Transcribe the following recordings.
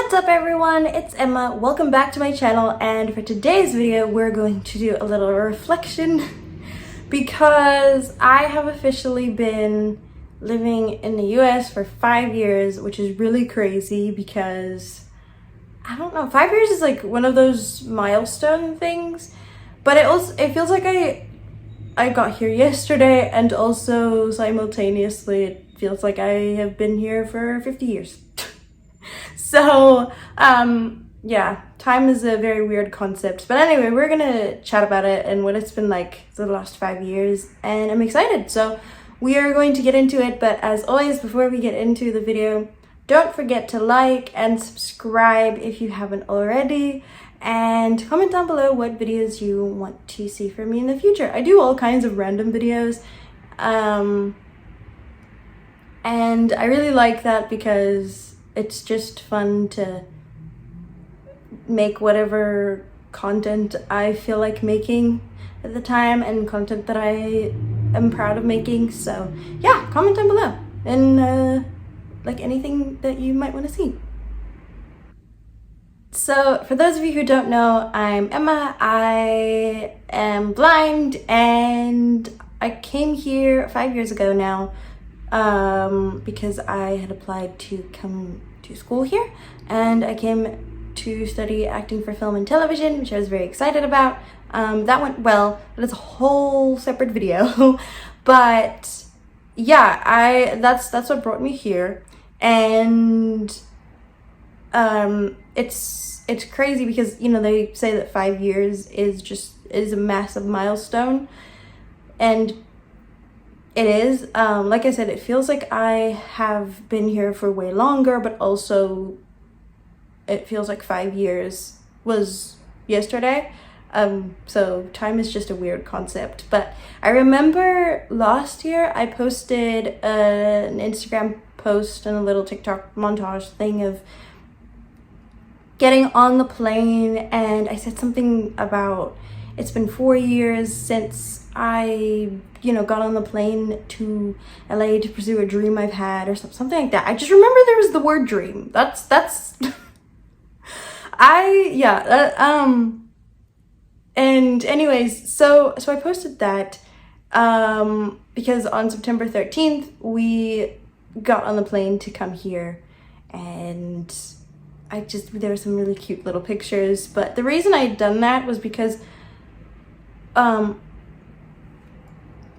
What's up everyone, it's Emma. Welcome back to my channel, and for today's video we're going to do a little reflection because I have officially been living in the US for 5 years, which is really crazy because I don't know, 5 years is like one of those milestone things, but it feels like I got here yesterday, and also simultaneously it feels like I have been here for 50 years. So, yeah, time is a very weird concept. But anyway, we're gonna chat about it and what it's been like for the last 5 years, and I'm excited. So we are going to get into it, but as always, before we get into the video, don't forget to like and subscribe if you haven't already, and comment down below what videos you want to see from me in the future. I do all kinds of random videos, and I really like that because it's just fun to make whatever content I feel like making at the time, and content that I am proud of making. So yeah, comment down below and like anything that you might want to see. So for those of you who don't know, I'm Emma. I am blind, and I came here 5 years ago now because I had applied to come to school here, and I came to study acting for film and television, which I was very excited about. That went well, but it's a whole separate video. But yeah, that's what brought me here, and it's crazy because, you know, they say that 5 years is a massive milestone, and it is. Like I said, it feels like I have been here for way longer, but also it feels like 5 years was yesterday. So time is just a weird concept. But I remember last year I posted an Instagram post and a little TikTok montage thing of getting on the plane, and I said something about it's been 4 years since I, you know, got on the plane to LA to pursue a dream I've had, or something like that. I just remember there was the word dream. That's and anyways, so I posted that because on September 13th we got on the plane to come here, and there were some really cute little pictures. But the reason I had done that was because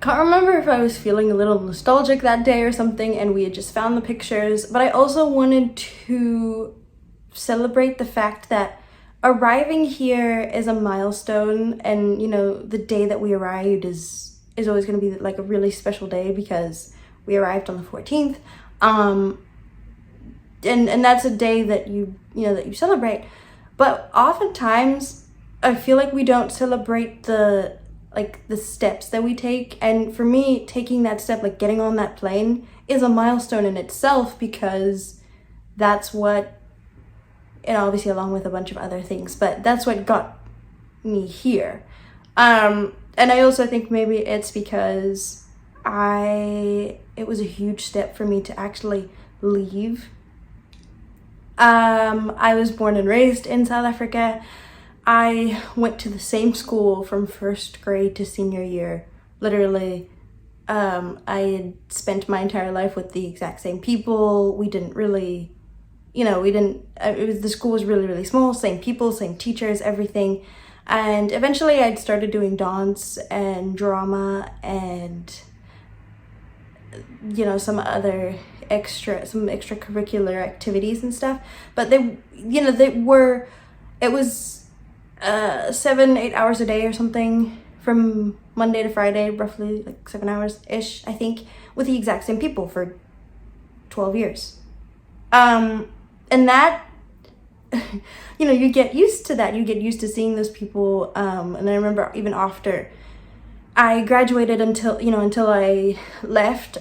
can't remember if I was feeling a little nostalgic that day or something, and we had just found the pictures, but I also wanted to celebrate the fact that arriving here is a milestone, and, you know, the day that we arrived is always going to be like a really special day because we arrived on the 14th, and that's a day that you celebrate. But oftentimes I feel like we don't celebrate the steps that we take, and for me, taking that step, like getting on that plane, is a milestone in itself, because that's what, and obviously along with a bunch of other things, but that's what got me here. And I also think maybe it's because it was a huge step for me to actually leave. I was born and raised in South Africa. I went to the same school from first grade to senior year. Literally, I had spent my entire life with the exact same people. We didn't really, the school was really, really small, same people, same teachers, everything. And eventually I'd started doing dance and drama and, you know, some extracurricular activities and stuff. But it was 7-8 hours a day or something, from Monday to Friday, roughly like 7 hours ish, I think, with the exact same people for 12 years. And that, you know, you get used to that. You get used to seeing those people. And I remember even after I graduated, until I left,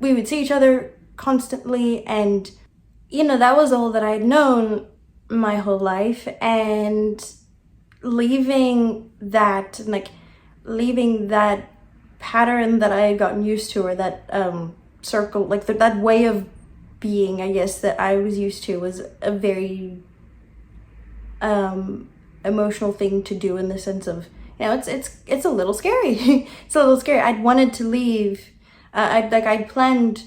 we would see each other constantly, and, you know, that was all that I'd known my whole life. And leaving that pattern that I had gotten used to, or that circle, like that way of being, I guess, that I was used to was a very emotional thing to do, in the sense of, you know, it's a little scary. It's a little scary. I'd wanted to leave. I'd planned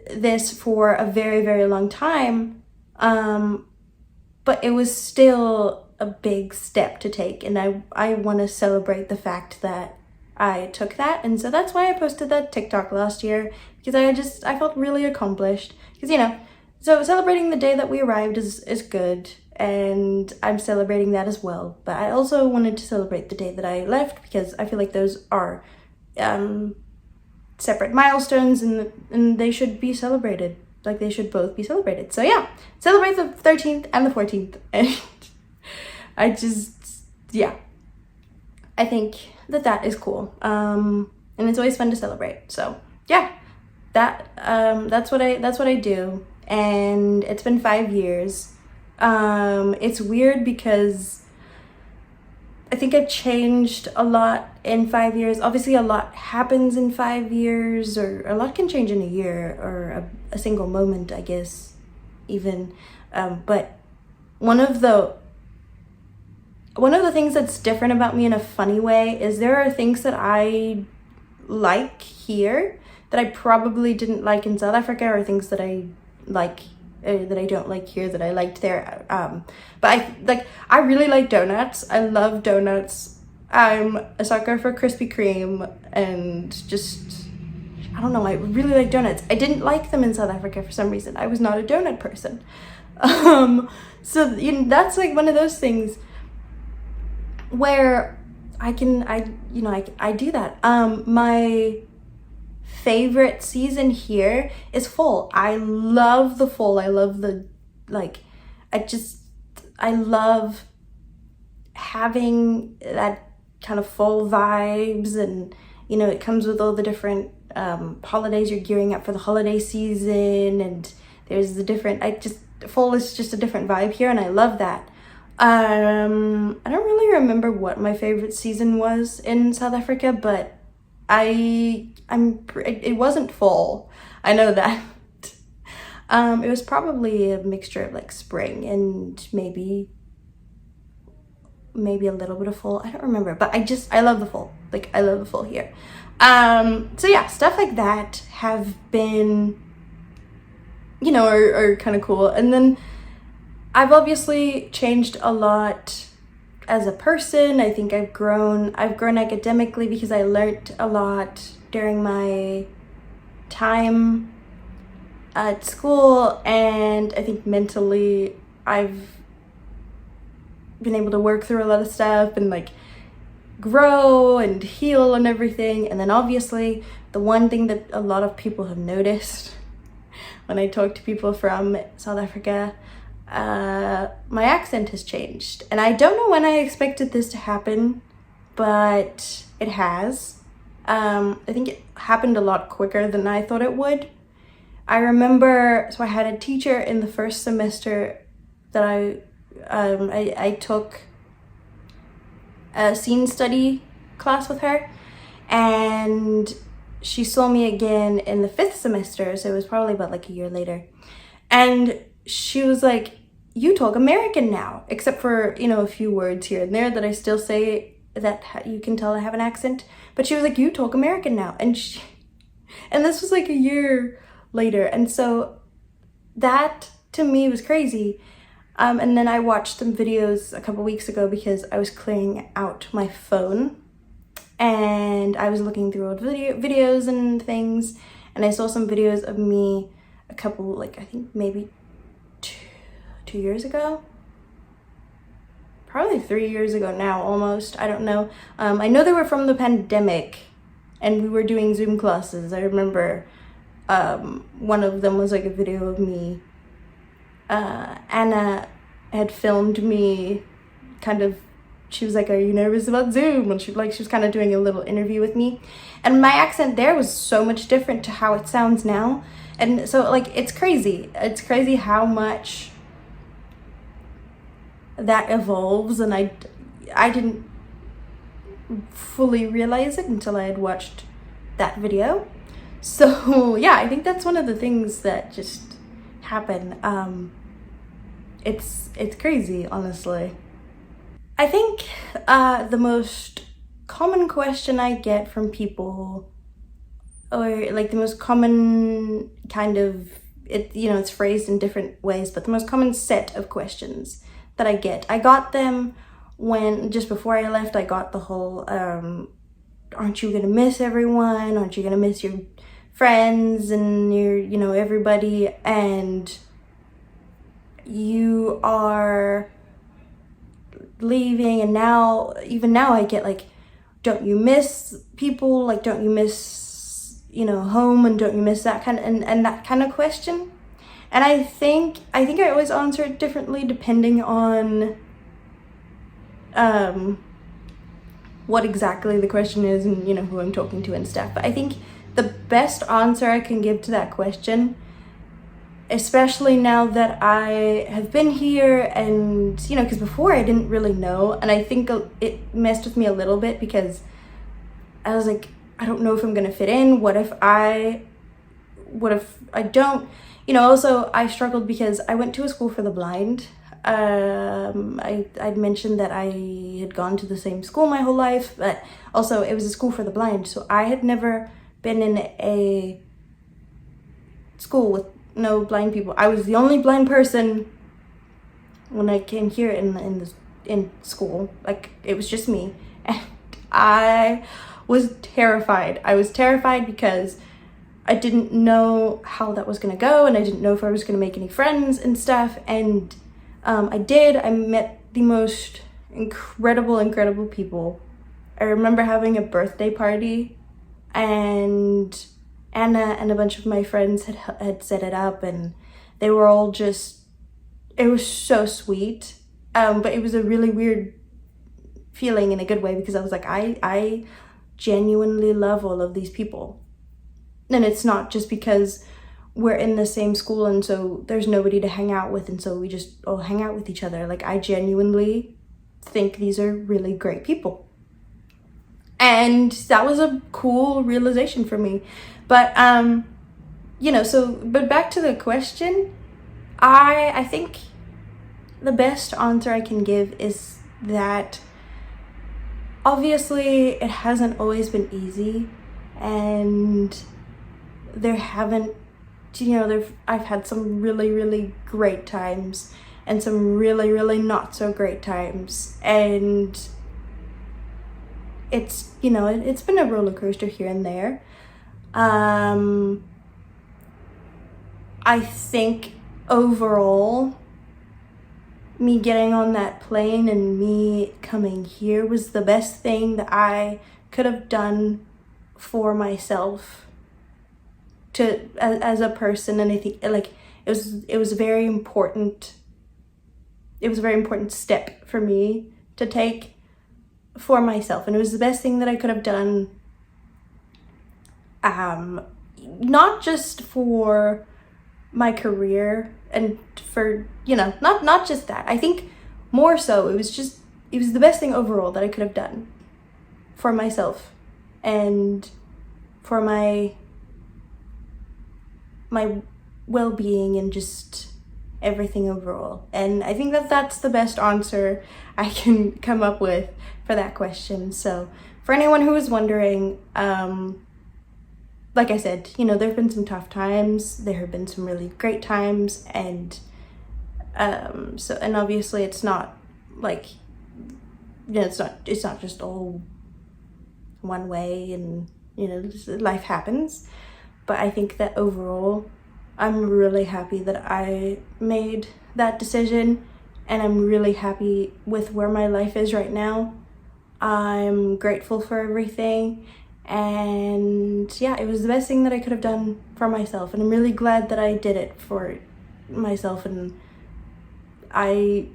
this for a very, very long time, but it was still a big step to take, and I want to celebrate the fact that I took that. And so that's why I posted that TikTok last year, because I felt really accomplished, because, you know, so celebrating the day that we arrived is good, and I'm celebrating that as well. But I also wanted to celebrate the day that I left, because I feel like those are separate milestones, and they should be celebrated. Like, they should both be celebrated. So yeah, celebrate the 13th and the 14th. And yeah, I think that is cool. And it's always fun to celebrate. So yeah, that's what I do. And it's been 5 years. It's weird because I think I've changed a lot in 5 years. Obviously, a lot happens in 5 years, or a lot can change in a year, or a single moment, I guess, even. But one of the things that's different about me in a funny way is there are things that I like here that I probably didn't like in South Africa, or things that I like that I don't like here that I liked there. But I really like donuts. I love donuts. I'm a sucker for Krispy Kreme, and just, I don't know, I really like donuts. I didn't like them in South Africa for some reason. I was not a donut person. So, you know, that's like one of those things where I do that. My favorite season here is fall. I love the fall. I love I love having that kind of fall vibes, and, you know, it comes with all the different holidays. You're gearing up for the holiday season, and there's the different, fall is just a different vibe here, and I love that. I don't really remember what my favorite season was in South Africa, but it wasn't fall. I know that. It was probably a mixture of like spring and maybe a little bit of fall. I don't remember, but I love the fall. Like, I love the fall here. So yeah, stuff like that have been, you know, are kind of cool. And then I've obviously changed a lot as a person. I think I've grown academically, because I learned a lot during my time at school, and I think mentally I've been able to work through a lot of stuff and like grow and heal and everything. And then obviously the one thing that a lot of people have noticed when I talk to people from South Africa, my accent has changed. And I don't know when I expected this to happen, but it has. I think it happened a lot quicker than I thought it would. I remember, so I had a teacher in the first semester that I took a scene study class with her, and she saw me again in the 5th semester, so it was probably about like a year later, and she was like, "You talk American now," except for, you know, a few words here and there that I still say that you can tell I have an accent, but she was like, "You talk American now," and this was like a year later, and so that to me was crazy. And then I watched some videos a couple weeks ago because I was clearing out my phone, and I was looking through old videos and things, and I saw some videos of me a couple, like, I think maybe two years ago, probably 3 years ago now, almost, I don't know. I know they were from the pandemic, and we were doing Zoom classes. I remember one of them was like a video of me. Anna had filmed me, kind of, she was like, "Are you nervous about Zoom?" And she was kind of doing a little interview with me, and my accent there was so much different to how it sounds now. And so, like, it's crazy how much that evolves, and I didn't fully realize it until I had watched that video. So yeah, I think that's one of the things that just happen. It's crazy, honestly. I think the most common question I get from people, or like the most common kind of, it's phrased in different ways, but the most common set of questions that I got them when, just before I left, I got the whole, aren't you gonna miss everyone? Aren't you gonna miss your friends and your, everybody? And you are leaving, and even now I get like, don't you miss people? Like, don't you miss, home, and don't you miss that kind of, and that kind of question? And I think I always answer it differently depending on what exactly the question is, and who I'm talking to and stuff. But I think the best answer I can give to that question, especially now that I have been here, and because before I didn't really know, and I think it messed with me a little bit because I was like, I don't know if I'm gonna fit in. What if I don't? Also I struggled because I went to a school for the blind. I'd mentioned that I had gone to the same school my whole life, but also it was a school for the blind, so I had never been in a school with no blind people. I was the only blind person when I came here in school. Like, it was just me, and I was terrified. I was terrified because I didn't know how that was gonna go, and I didn't know if I was gonna make any friends and stuff. And I did. I met the most incredible people. I remember having a birthday party, and Anna and a bunch of my friends had set it up, and they were all just, it was so sweet. But it was a really weird feeling in a good way, because I was like, I genuinely love all of these people. And it's not just because we're in the same school and so there's nobody to hang out with, and so we just all hang out with each other. Like, I genuinely think these are really great people. And that was a cool realization for me. But but back to the question, I think the best answer I can give is that obviously it hasn't always been easy, and I've had some really great times and some really not so great times, and it's it's been a roller coaster here and there. I think overall, me getting on that plane and me coming here was the best thing that I could have done for myself, as a person. And I think like it was a very important step for me to take for myself, and it was the best thing that I could have done, not just for my career and for not just that. I think more so it was the best thing overall that I could have done for myself and for my well-being and just everything overall. And I think that that's the best answer I can come up with for that question. So for anyone who was wondering, like I said, there have been some tough times, there have been some really great times, and and obviously it's not like, it's not just all one way, and life happens. But I think that overall I'm really happy that I made that decision, and I'm really happy with where my life is right now. I'm grateful for everything, and yeah, it was the best thing that I could have done for myself, and I'm really glad that I did it for myself, and I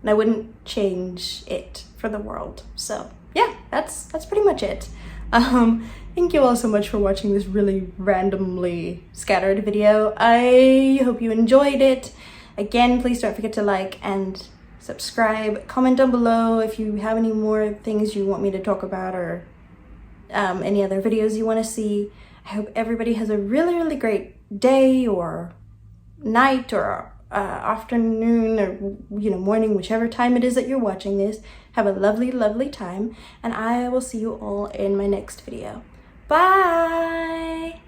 wouldn't change it for the world. So yeah, that's pretty much it. Thank you all so much for watching this really randomly scattered video. I hope you enjoyed it. Again, please don't forget to like and subscribe. Comment down below if you have any more things you want me to talk about, or any other videos you want to see. I hope everybody has a really, really great day or night or afternoon or morning, whichever time it is that you're watching this. Have a lovely, lovely time, and I will see you all in my next video. Bye!